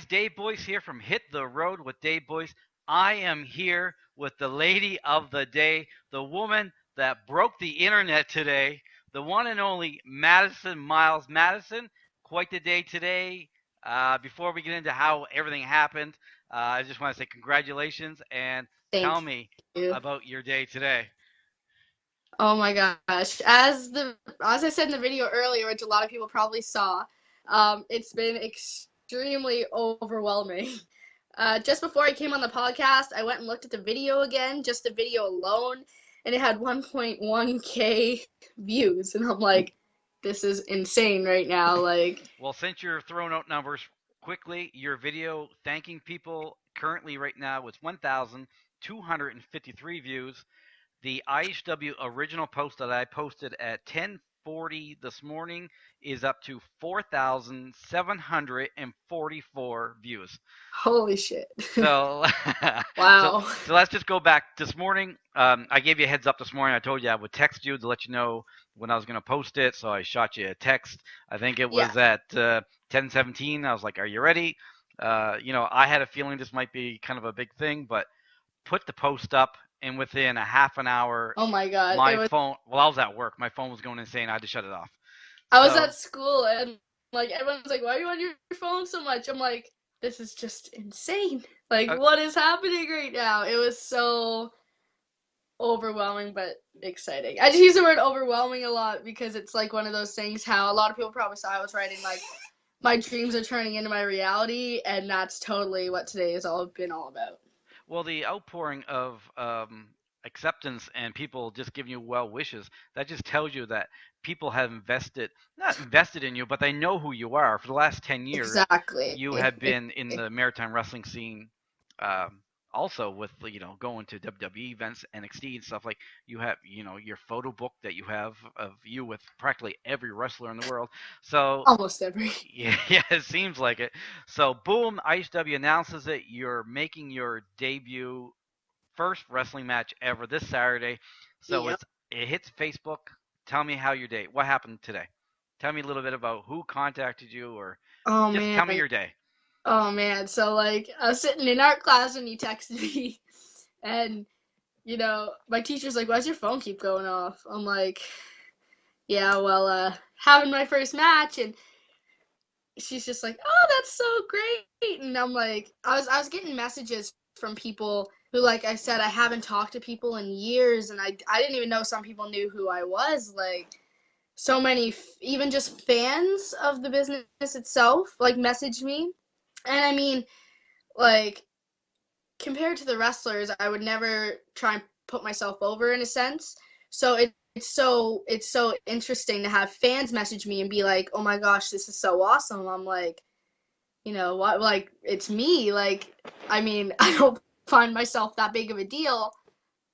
Dave Boyce here from Hit the Road with Dave Boyce. I am here with the lady of the day, the woman that broke the internet today, the one and only Maddison Miles. Madison, quite the day today. Before we get into how everything happened, I just want to say congratulations and tell Thank me you. about your day today. Oh my gosh. As I said in the video earlier, which a lot of people probably saw, it's been extremely overwhelming. Just before I came on the podcast, I went and looked at the video again, just the video alone, and it had 1.1K views, and I'm like, this is insane right now. Like, Well, since you're throwing out numbers quickly, your video thanking people currently right now with 1,253 views. The IHW original post that I posted at 10:40 this morning is up to 4,744 views. holy shit. So, so, Wow. so let's just go back this morning. I gave you a heads up this morning. I told you I would text you to let you know when I was going to post it. So I shot you a text. I think it Yeah. was at 10:17. I was like, "Are you ready?" I had a feeling this might be kind of a big thing, but put the post up, and within a half an hour, Oh my God. my phone. Well, I was at work. My phone was going insane. I had to shut it off. I was So at school and like everyone's like, "Why are you on your phone so much?" I'm like, "This is just insane. Like, uh, what is happening right now?" It was so overwhelming but exciting. I just use the word overwhelming a lot because it's like one of those things how a lot of people probably saw I was writing like my dreams are turning into my reality, and that's totally what today has all been all about. well, the outpouring of acceptance and people just giving you well wishes, that just tells you that people have not invested in you, but they know who you are. For the last 10 years, Exactly. you have been in the maritime wrestling scene. Um, Also with going to WWE events, NXT and stuff, like you have your photo book that you have of you with practically every wrestler in the world. So Almost every. yeah, yeah, it seems like it. So boom, ICW announces it. You're making your debut, first wrestling match ever this Saturday. So Yep. it hits Facebook. Tell me how your day. What happened today? Tell me a little bit about who contacted you, or Oh just man. tell me your day. Oh man. So like I was sitting in art class and you texted me and my teacher's like, "Why's your phone keep going off?" I'm like, "Yeah, well, having my first match," and she's just like, "Oh, that's so great," and I'm like, I was getting messages from people who, like I said, I haven't talked to people in years, and I didn't even know some people knew who I was, like. So many, even just fans of the business itself, like messaged me, and I mean, like compared to the wrestlers, I would never try and put myself over in a sense. So it's so interesting to have fans message me and be like, "Oh my gosh, this is so awesome." I'm like, what? Like it's me. Like I mean, I don't find myself that big of a deal,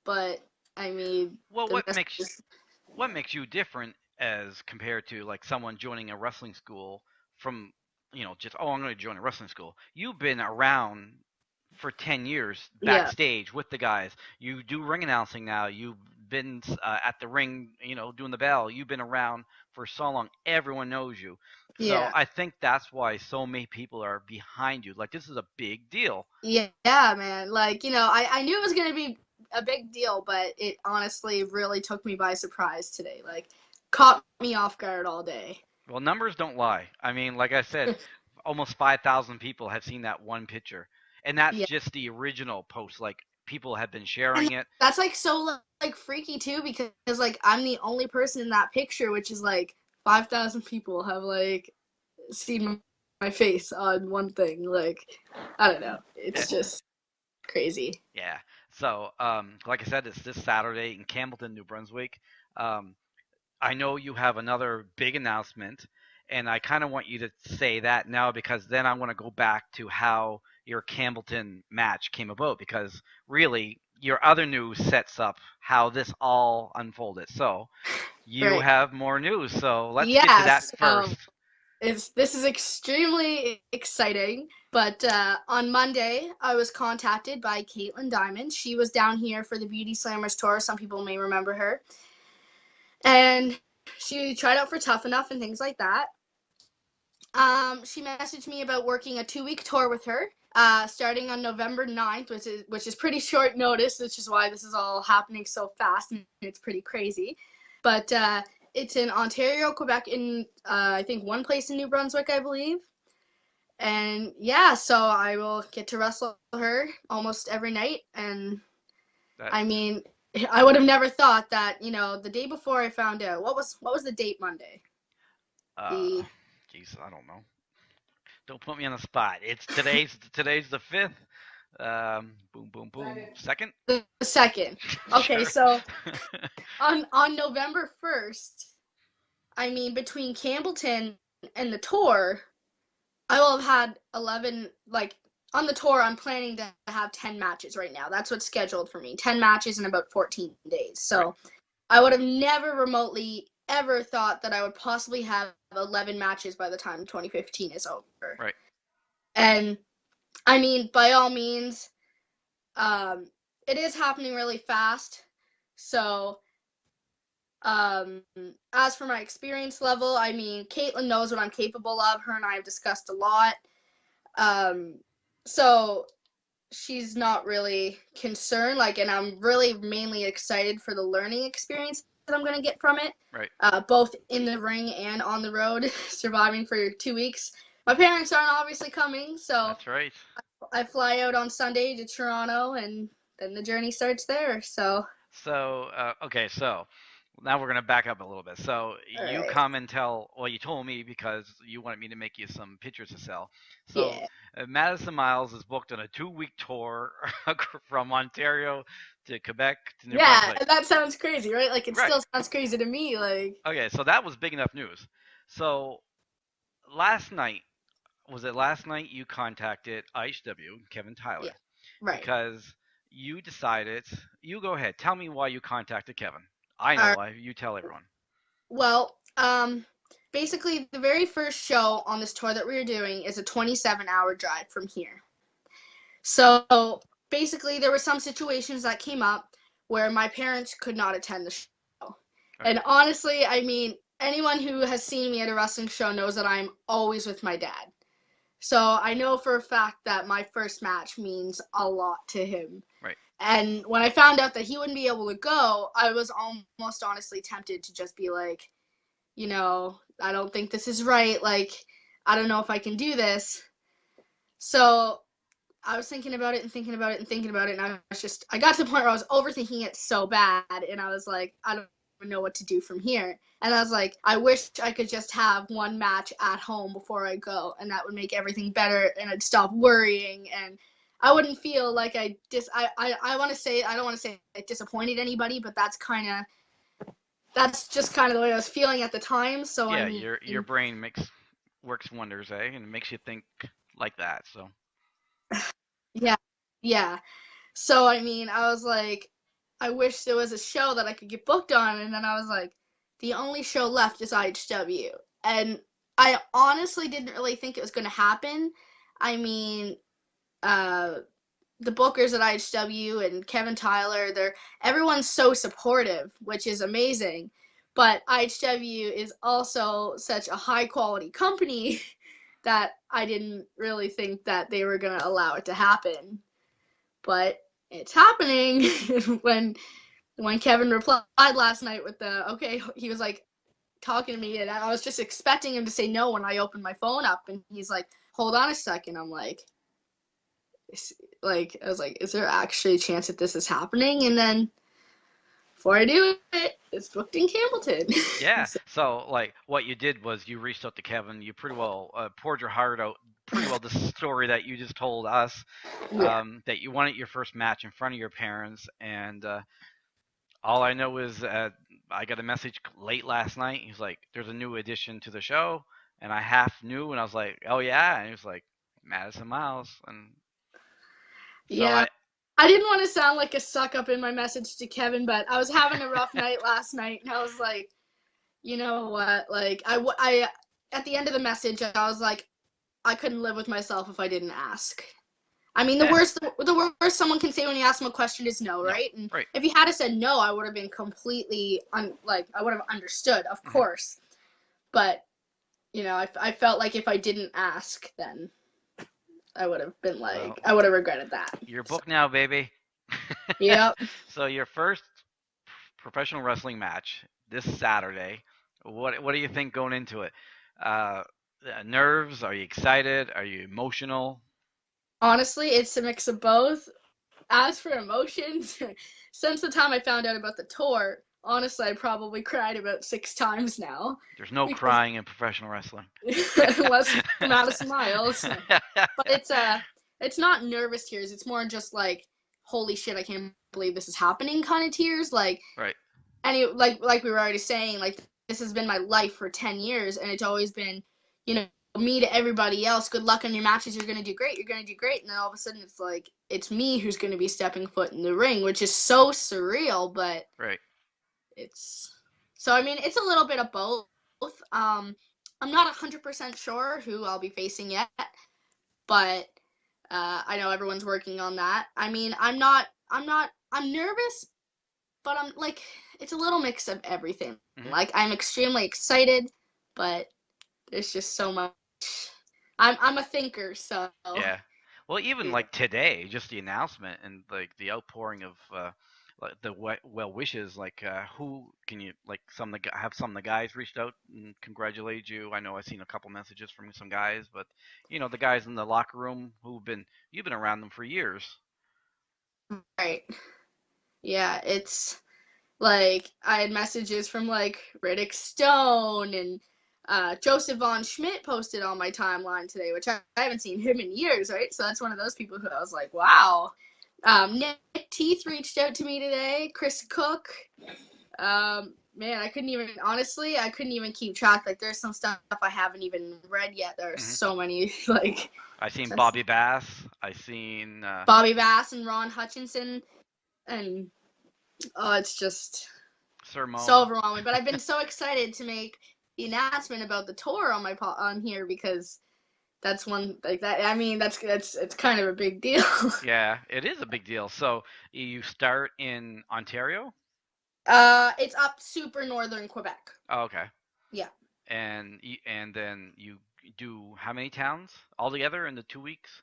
but I mean, Well, the message. what makes you different as compared to like someone joining a wrestling school from just, oh, I'm going to join a wrestling school. You've been around for 10 years Yeah, backstage with the guys. You do ring announcing now. You've been at the ring, doing the bell. You've been around for so long. Everyone knows you. So yeah. I think that's why so many people are behind you. Like, this is a big deal. Yeah, man. Like, I knew it was going to be a big deal, but it honestly really took me by surprise today. Like, caught me off guard all day. Well, numbers don't lie. I mean, like I said, almost 5,000 people have seen that one picture. And that's Yeah. just the original post. Like, people have been And sharing it. that's like so like freaky too because like I'm the only person in that picture, which is like 5,000 people have like seen my face on one thing. Like, I don't know. Yeah. It's just crazy. Yeah. So, like I said, it's this Saturday in Campbellton, New Brunswick. Um, I know you have another big announcement, and I kind of want you to say that now because then I want to go back to how your Campbellton match came about because really your other news sets up how this all unfolded. So you Right. have more news. So let's get to that Yes. first. This is extremely exciting. But on Monday, I was contacted by Caitlin Diamond. She was down here for the Beauty Slammers tour. Some people may remember her, and she tried out for Tough Enough and things like that. She messaged me about working a 2-week tour with her, starting on November 9th, which is pretty short notice, which is why this is all happening so fast and it's pretty crazy. But it's in Ontario, Quebec, in I think one place in New Brunswick, I believe. And yeah, so I will get to wrestle her almost every night. And That I mean, I would have never thought that, the day before I found out, what was the date Monday? uh, The Jeez, I don't know. Don't put me on the spot. It's today's the 5th. Boom, boom, boom. Second. the second. Okay, Sure. so on November 1st, I mean, between Campbellton and the tour, I will have had 11, like, on the tour, I'm planning to have 10 matches right now. That's what's scheduled for me. 10 matches in about 14 days. Right. So I would have never remotely ever thought that I would possibly have 11 matches by the time 2015 is over. Right. And I mean, by all means, it is happening really fast. So, as for my experience level, I mean, Caitlin knows what I'm capable of. Her and I have discussed a lot. So she's not really concerned. And I'm really mainly excited for the learning experience that I'm going to get from it. Right. Both in the ring and on the road, surviving for 2 weeks. My parents aren't obviously coming, so That's right. I fly out on Sunday to Toronto, and then the journey starts there. So. So, okay, so now we're gonna back up a little bit. So All you right. come and tell, well, you told me because you wanted me to make you some pictures to sell. So Yeah. Maddison Miles is booked on a 2-week tour from Ontario to Quebec to New Yeah, Brunswick. that sounds crazy, right? Like, it Right. still sounds crazy to me. Like, Okay, so that was big enough news. So last night, was it last night you contacted IHW, Kevin yeah, Tyler, right. because you decided, you go ahead, tell me why you contacted Kevin. I know All right. why, you tell everyone. Well, basically, the very first show on this tour that we were doing is a 27-hour drive from here. So basically, there were some situations that came up where my parents could not attend the show. Right. And honestly, I mean, anyone who has seen me at a wrestling show knows that I'm always with my dad. So I know for a fact that my first match means a lot to him. Right. And when I found out that he wouldn't be able to go, I was almost honestly tempted to just be like, I don't think this is right. Like, I don't know if I can do this. So I was thinking about it and thinking about it and thinking about it. And I got to the point where I was overthinking it so bad. And I was like, I don't even know what to do from here. And I was like, I wish I could just have one match at home before I go. And that would make everything better. And I'd stop worrying. And I wouldn't feel like I want to say, I don't want to say I disappointed anybody, but that's just kind of the way I was feeling at the time. So Yeah, I mean, your brain works wonders, eh? And it makes you think like that. So yeah, yeah. So I mean, I was like, I wish there was a show that I could get booked on, and then I was like, the only show left is IHW, and I honestly didn't really think it was going to happen. I mean, uh, the bookers at IHW and Kevin Tyler, everyone's so supportive, which is amazing. But IHW is also such a high quality company that I didn't really think that they were going to allow it to happen. But it's happening. when Kevin replied last night with he was like talking to me, and I was just expecting him to say no when I opened my phone up, and he's like, hold on a second. I'm like, I was like, is there actually a chance that this is happening? And then before I do it, it's booked in Campbellton. yeah. So like, what you did was you reached out to Kevin. You pretty well poured your heart out. Pretty well the story that you just told us, Yeah. that you wanted your first match in front of your parents, and all I know is I got a message late last night. He's like, "There's a new addition to the show," and I half knew, and I was like, "Oh yeah," and he was like, "Maddison Miles," and so Yeah. I didn't want to sound like a suck up in my message to Kevin, but I was having a rough night last night, and I was like, you know what? Like, I at the end of the message, I was like, I couldn't live with myself if I didn't ask. I mean, yeah, the worst someone can say when you ask them a question is no, no, right? And right, if you had said no, I would have been completely I would have understood, of hmm course. But I felt like if I didn't ask, then I would have been Well, like, I would have regretted that. you're So, booked now, baby. yep. So your first professional wrestling match this Saturday. What do you think going into it? Uh, Nerves? Are you excited? Are you emotional? Honestly, it's a mix of both. As for emotions, since the time I found out about the tour, honestly, I probably cried about 6 times now There's no because crying in professional wrestling. unless Maddison Miles, but it's not nervous tears. It's more just like, holy shit, I can't believe this is happening kind of tears. Like, Right. like we were already saying, like this has been my life for 10 years, and it's always been, you know, me to everybody else. Good luck on your matches. You're gonna do great. You're gonna do great. And then all of a sudden, it's like it's me who's gonna be stepping foot in the ring, which is so surreal. But Right. it's so I mean, it's a little bit of both. I'm not 100% sure who I'll be facing yet, but I know everyone's working on that. I mean, I'm nervous, but I'm like, it's a little mix of everything. Hmm. Like, I'm extremely excited, but there's just so much. I'm a thinker, so Yeah. Well, even yeah. like today, just the announcement and like the outpouring of like the well wishes. Like, who can you like? Have some of the guys reached out and congratulate you. I know I've seen a couple messages from some guys, but the guys in the locker room you've been around them for years. Right. Yeah, it's like I had messages from like Riddick Stone and Joseph Von Schmidt posted on my timeline today, which I haven't seen him in years, right? So that's one of those people who I was like, wow. Nick Teeth reached out to me today. Chris Cook. Man, I couldn't even keep track. Like, there's some stuff I haven't even read yet. There are Hmm. so many, like, I seen just Bobby Bass. I seen Bobby Bass and Ron Hutchinson. And, oh, it's just so Sermon. overwhelming. But I've been so excited to make the announcement about the tour on on here because that's one, like, that. I mean, it's kind of a big deal. Yeah, it is a big deal. So you start in Ontario. It's up super northern Quebec. Oh, okay. Yeah. And then you do how many towns altogether in the 2 weeks?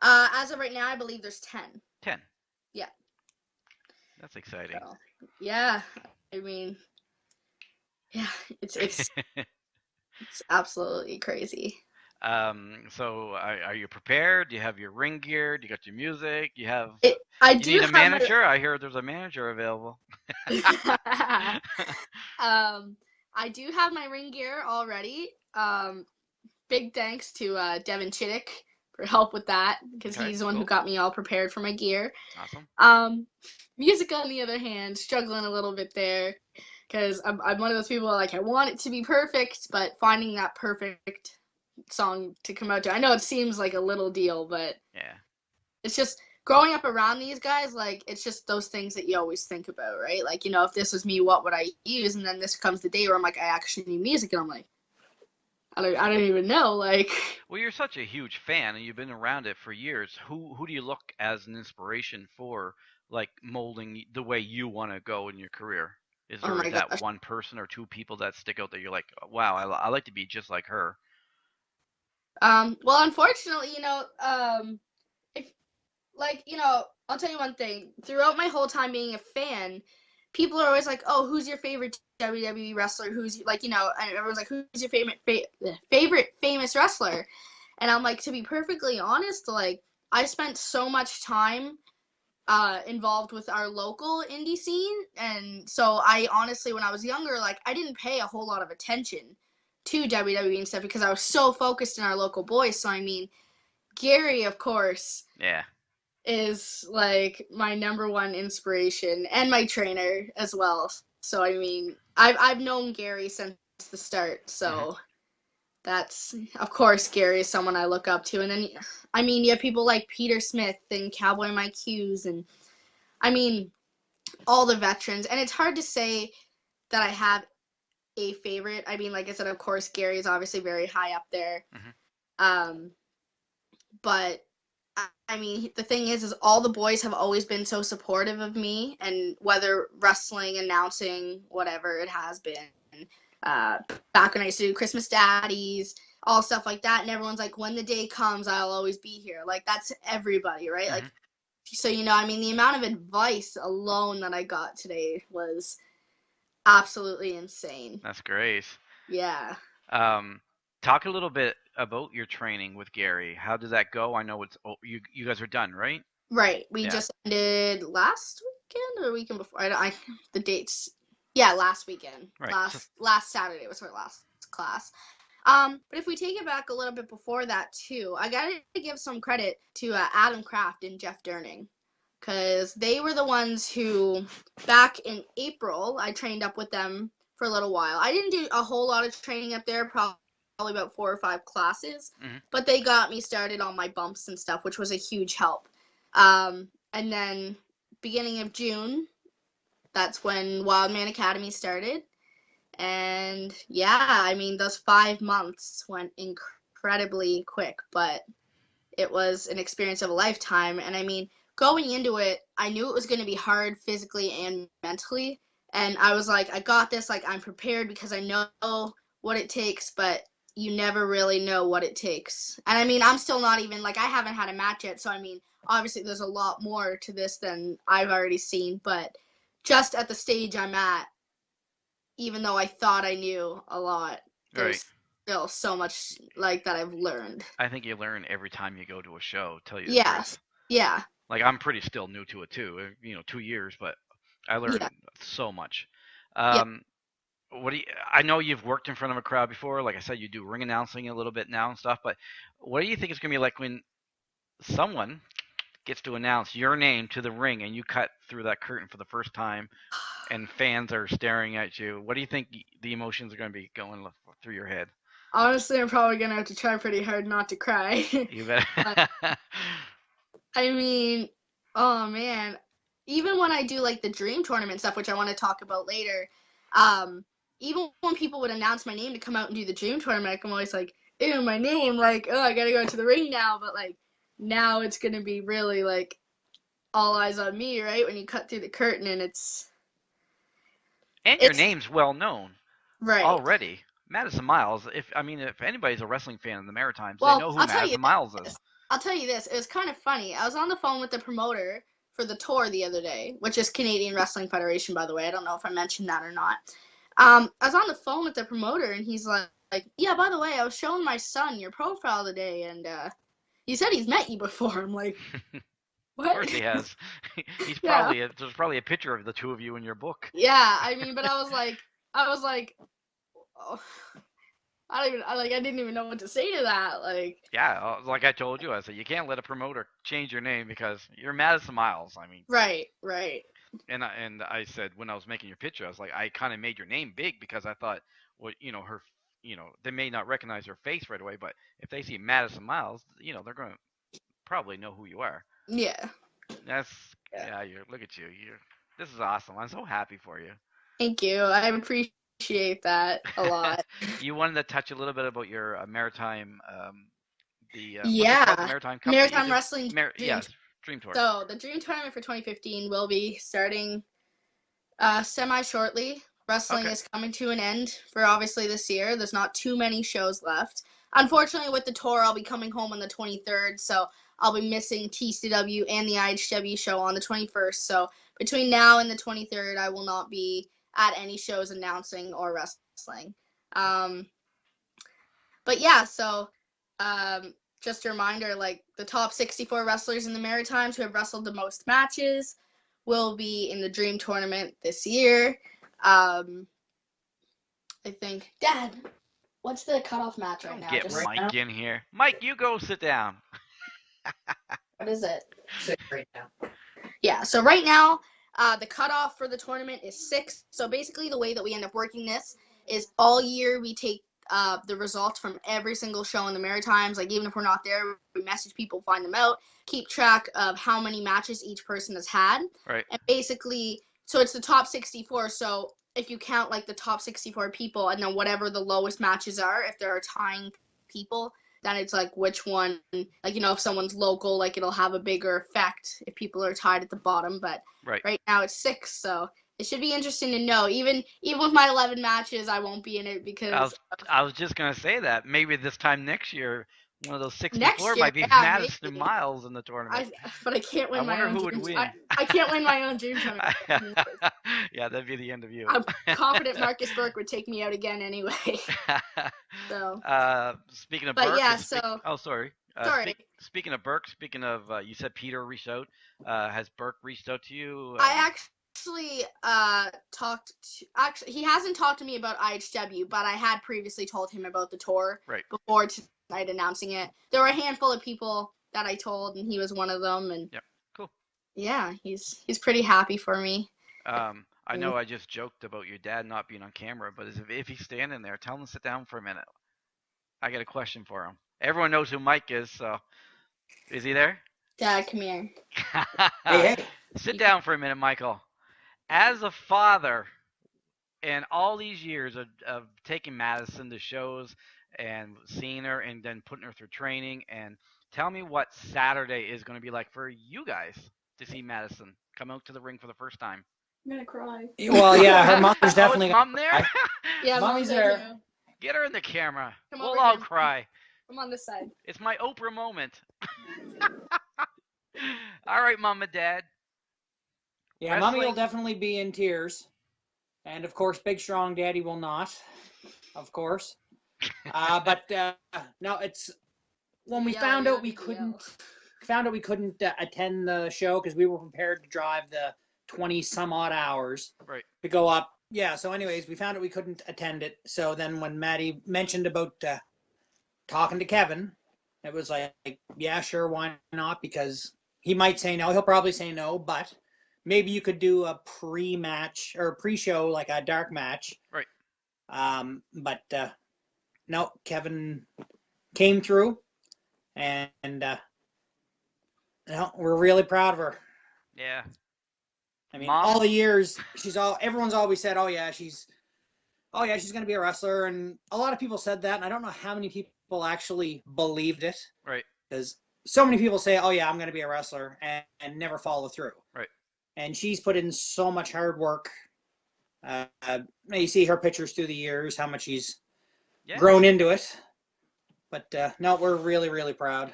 As of right now, I believe there's 10. 10. Yeah. That's exciting. So, yeah. I mean, yeah, it's absolutely crazy. So are you prepared? Do you have your ring gear? Do you got your music? I You do need a have my manager? I hear there's a manager available. I do have my ring gear already. Big thanks to Devin Chittick for help with that because Okay, he's the one who cool. got me all prepared for my gear. Awesome. Um, Music on the other hand, struggling a little bit there because I'm one of those people like I want it to be perfect, but finding that perfect song to come out to. I know it seems like a little deal, but Yeah. it's just growing up around these guys, like it's just those things that you always think about, right? Like, if this was me, what would I use? And then this comes the day where I'm like, I actually need music, and I'm like, I don't even know. Like, Well, you're such a huge fan and you've been around it for years. Who do you look as an inspiration for like molding the way you want to go in your career? Is oh there my that gosh. one person or two people that stick out that you're like, wow, I like to be just like her? Well, unfortunately, if like, I'll tell you one thing. Throughout my whole time being a fan, people are always like, "Oh, who's your favorite WWE wrestler? Who's like, and everyone's like, "Who's your favorite famous wrestler?" And I'm like, to be perfectly honest, like I spent so much time involved with our local indie scene, and so I honestly, when I was younger, like I didn't pay a whole lot of attention to WWE and stuff because I was so focused in our local boys. So I mean, Gary, of course, Yeah. is like my number one inspiration and my trainer as well. So I mean, I've known Gary since the start. Hmm. So that's, of course, Gary is someone I look up to. And then I mean, you have people like Peter Smith and Cowboy Mike Hughes, and I mean all the veterans. And it's hard to say that I have a favorite. I mean, like I said, of course, Gary is obviously very high up there. Hmm. Um, but I mean, the thing is all the boys have always been so supportive of me, and whether wrestling, announcing, whatever it has been. uh, back when I used to do Christmas Daddies, all stuff like that. And everyone's like, when the day comes, I'll always be here. Like, that's everybody, right? Hmm. Like, so, I mean, the amount of advice alone that I got today was absolutely insane. That's great. Yeah. Um, Talk a little bit about your training with Gary. How did that go? I know you guys are done, right? Right. We Yeah. just ended last weekend or weekend before. The dates. Yeah, last weekend. Right. So, Last Saturday was our last class. But if we take it back a little bit before that too, I gotta give some credit to Adam Kraft and Jeff Durning, because they were the ones who, back in April, I trained up with them for a little while. I didn't do a whole lot of training up there, probably about 4 or 5 classes, mhm. but they got me started on my bumps and stuff, which was a huge help. And then beginning of June, that's when Wildman Academy started. And yeah, I mean, those 5 months went incredibly quick, but it was an experience of a lifetime. And I mean, going into it, I knew it was going to be hard physically and mentally. And I was like, I got this. Like, I'm prepared because I know what it takes, but you never really know what it takes. And I mean, I'm still not even, like, I haven't had a match yet. So, I mean, obviously there's a lot more to this than I've already seen. But just at the stage I'm at, even though I thought I knew a lot, Right. there's still so much, like, that I've learned. I think you learn every time you go to a show. Tell you the truth. Yes. Yeah. Like I'm pretty still new to it too. 2 years, but I Yeah. learned so much. Yeah. Um, what do you? I know you've worked in front of a crowd before. Like I said, you do ring announcing a little bit now and stuff. But what do you think it's gonna be like when someone gets to announce your name to the ring and you cut through that curtain for the first time and fans are staring at you? What do you think the emotions are gonna be going through your head? Honestly, I'm probably gonna have to try pretty hard not to cry. You bet. But I mean, oh man, even when I do like the dream tournament stuff, which I want to talk about later, um, even when people would announce my name to come out and do the dream tournament, I'm always like, ew, my name, like, oh, I gotta go to the ring now. But like, now it's gonna be really like all eyes on me, right? When you cut through the curtain and And your it's name's well known right. already. Madison Miles. If anybody's a wrestling fan in the Maritimes, they Well, know who I'll tell you Madison Miles is. this. I'll tell you this. It was kind of funny. I was on the phone with the promoter for the tour the other day, which is Canadian Wrestling Federation, by the way. I don't know if I mentioned that or not. I was on the phone with the promoter, and he's like, yeah, by the way, I was showing my son your profile today, and he said he's met you before. I'm like, Of course what? he has. Yeah. There's probably a picture of the two of you in your book. Yeah, I mean, but I was like, oh, I didn't even know what to say to that. Like, Yeah, like I told you, I said you can't let a promoter change your name because you're Madison Miles. I mean, right, right. and I said when I was making your picture, I was like, I kind of made your name big because I thought, well, they may not recognize her face right away, but if they see Madison Miles, they're going to probably know who you are. Yeah. That's Yeah. yeah. Look at you. This is awesome. I'm so happy for you. Thank you. I appreciate that a lot. You wanted to touch a little bit about your maritime, what's it called? The Yeah. Maritime Cup that you Maritime do? Wrestling Dream. Yeah, Dream Tour. So the Dream Tournament for 2015 will be starting semi shortly. Wrestling Okay. is coming to an end for obviously this year. There's not too many shows left. Unfortunately, with the tour, I'll be coming home on the 23rd, so I'll be missing TCW and the IHW show on the 21st. So between now and the 23rd, I will not be at any shows announcing or wrestling. Um, but yeah, so just a reminder, like the top 64 wrestlers in the Maritimes who have wrestled the most matches will be in the Dream Tournament this year. I think, Dad, what's the cutoff match right Don't now? get Just Mike in here. Mike, you go sit down. what is it? 6 right now. Yeah, so right now, the cutoff for the tournament is 6. So basically, the way that we end up working this is all year we take the results from every single show in the Maritimes. Like, even if we're not there, we message people, find them out, keep track of how many matches each person has had. Right. And basically, so it's the top 64. So if you count, like, the top 64 people and then whatever the lowest matches are, if there are tying people, then it's like which one, like, if someone's local, like, it'll have a bigger effect if people are tied at the bottom. But Right. right now it's 6, so it should be interesting to know. Even with my 11 matches, I won't be in it I because was I was just gonna say that maybe this time next year, one of those 64 next year, might be yeah, Maddison maybe. Miles in the tournament. But I can't I win my wonder own who would dreams. win. I can't win my own dream tournament. Yeah, that'd be the end of you. I'm confident Marcus Burke would take me out again anyway. So, Speaking of but Burke, yeah, so oh sorry. sorry. Speaking of Burke, speaking of you said Peter reached out. Has Burke reached out to you? I actually actually he hasn't talked to me about IHW, but I had previously told him about the tour Right. before tonight announcing it. There were a handful of people that I told, and he was one of them. And Yep. Cool. yeah, he's pretty happy for me. I know I just joked about your dad not being on camera, but if he's standing there, tell him to sit down for a minute. I got a question for him. Everyone knows who Mike is, so is he there? Dad, come here. Hey. Sit down for a minute, Michael. As a father, and all these years of taking Maddison to shows and seeing her and then putting her through training, and tell me what Saturday is going to be like for you guys to see Maddison come out to the ring for the first time. I'm gonna cry. Well, yeah, her mother's definitely. Oh, is Mom there? Yeah, Mommy's there. Too. Get her in the camera. Come We'll over all here. cry. I'm on this side. It's my Oprah moment. All right, Mom and Dad. Yeah, Wrestling. Mommy will definitely be in tears. And, of course, Big Strong Daddy will not, of course. But no, it's when we found out we couldn't attend the show because we were prepared to drive the 20-some-odd hours to go up. Yeah, so anyways, we found out we couldn't attend it. So then when Maddie mentioned about talking to Kevin, it was like, yeah, sure, why not? Because he might say no. He'll probably say no, but maybe you could do a pre-match or pre-show, like a dark match. Right. But no, Kevin came through, and no, we're really proud of her. Yeah. I mean, Mom? all the years everyone's always said, oh yeah, she's going to be a wrestler, and a lot of people said that, and I don't know how many people actually believed it. Right. Because so many people say, oh yeah, I'm going to be a wrestler, and never follow through. Right. And she's put in so much hard work. You see her pictures through the years, how much she's grown into it. But no, we're really, really proud.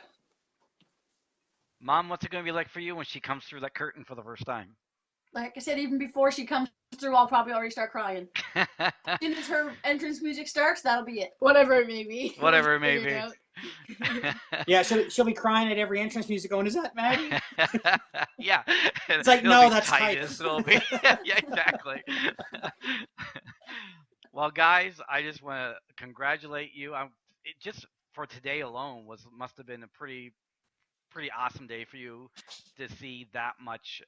Mom, what's it going to be like for you when she comes through that curtain for the first time? Like I said, even before she comes through, I'll probably already start crying. As soon as her entrance music starts, that'll be it. Whatever it may be. Whatever it may be. Yeah, she'll be crying at every entrance music going, is that Maddie? Yeah. It's like, no, that's Titus. It'll be, yeah, exactly. Well, guys, I just want to congratulate you. Just for today alone must have been a pretty awesome day for you to see that much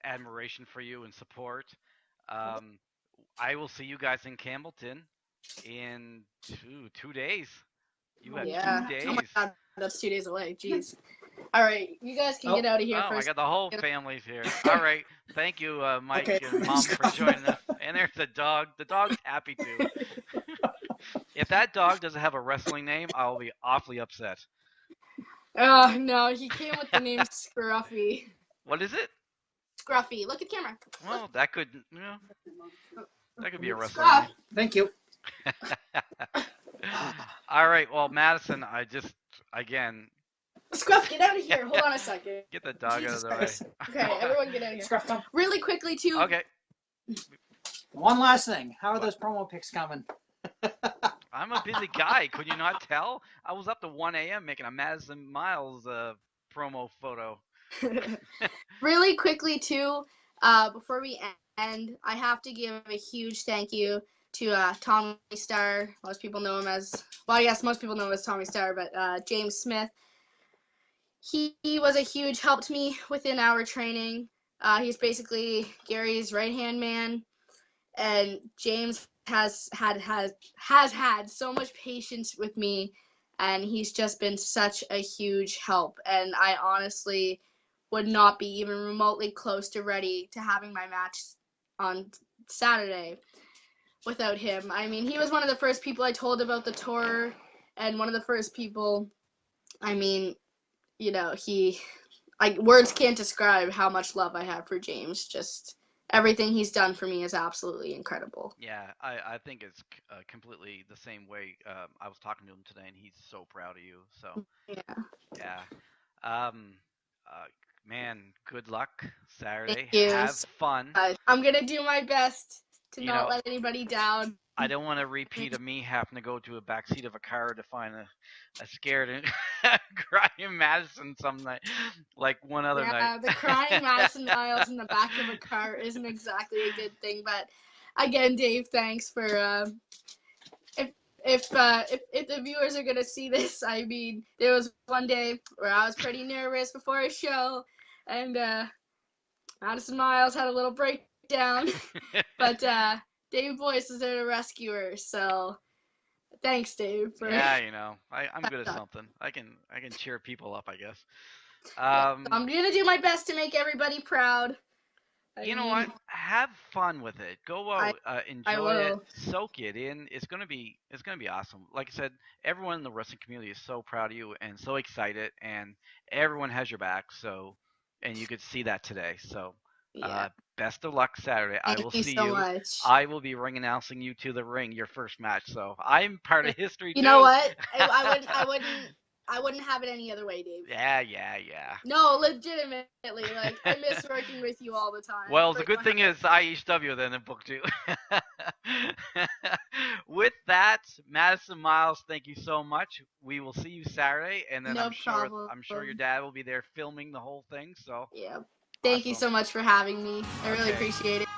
admiration for you and support. I will see you guys in Campbellton in two days. You have 2 days. Oh my God, that's 2 days away. Jeez. All right, you guys can get out of here first. I got the whole family's here. All right, thank you, Mike and Mom, Thanks, for joining us. And there's the dog. The dog's happy too. If that dog doesn't have a wrestling name, I'll be awfully upset. Oh no, he came with the name Scruffy. What is it? Scruffy. Look at the camera. Well, that could be a wrestling Scruff. name. Thank you. All right, well, Maddison, again. Scruff, get out of here. Hold on a second. Get the dog out of the way. Okay, everyone get out of here. Scruff, come. Really quickly, too. Okay. One last thing. How are those promo pics coming? I'm a busy guy. Could you not tell? I was up to 1 a.m. making a Maddison Miles promo photo. Really quickly, too, before we end, I have to give a huge thank you to Tommy Starr. Most people know him as, well, yes, most people know him as Tommy Starr, but James Smith. He was a huge help to me within our training. He's basically Gary's right-hand man, and James has had so much patience with me, and he's just been such a huge help. And I honestly would not be even remotely close to ready to having my match on Saturday without him. I mean, he was one of the first people I told about the tour, and one of the first people, I mean, you know, words can't describe how much love I have for James. Just everything he's done for me is absolutely incredible. Yeah, I think it's completely the same way. I was talking to him today, and he's so proud of you. So Yeah. yeah, uh, man, good luck Saturday. Thank you. Have fun. I'm gonna do my best to You not know, let anybody down. I don't want to repeat of me having to go to a backseat of a car to find a scared and crying Madison some night, like one other night. Yeah, the crying Maddison Miles in the back of a car isn't exactly a good thing. But again, Dave, thanks for if the viewers are gonna see this. I mean, there was one day where I was pretty nervous before a show, and Maddison Miles had a little breakdown, but Dave Boyce was there to rescue her. So thanks, Dave. Yeah, I'm good at something. I can cheer people up, I guess. I'm gonna do my best to make everybody proud. You know what? Have fun with it. Go out, enjoy it, soak it in. It's gonna be awesome. Like I said, everyone in the wrestling community is so proud of you and so excited, and everyone has your back. So, and you could see that today. So, best of luck Saturday. Thank I will you see so you. Much. I will be announcing you to the ring, your first match. So I'm part of history too. You know what? I wouldn't have it any other way, Dave. Yeah. No, legitimately. Like, I miss working with you all the time. Well, the good thing is IHW then in book 2. With that, Maddison Miles, thank you so much. We will see you Saturday, and then I'm sure your dad will be there filming the whole thing. So yeah. Thank you so much for having me. I really appreciate it.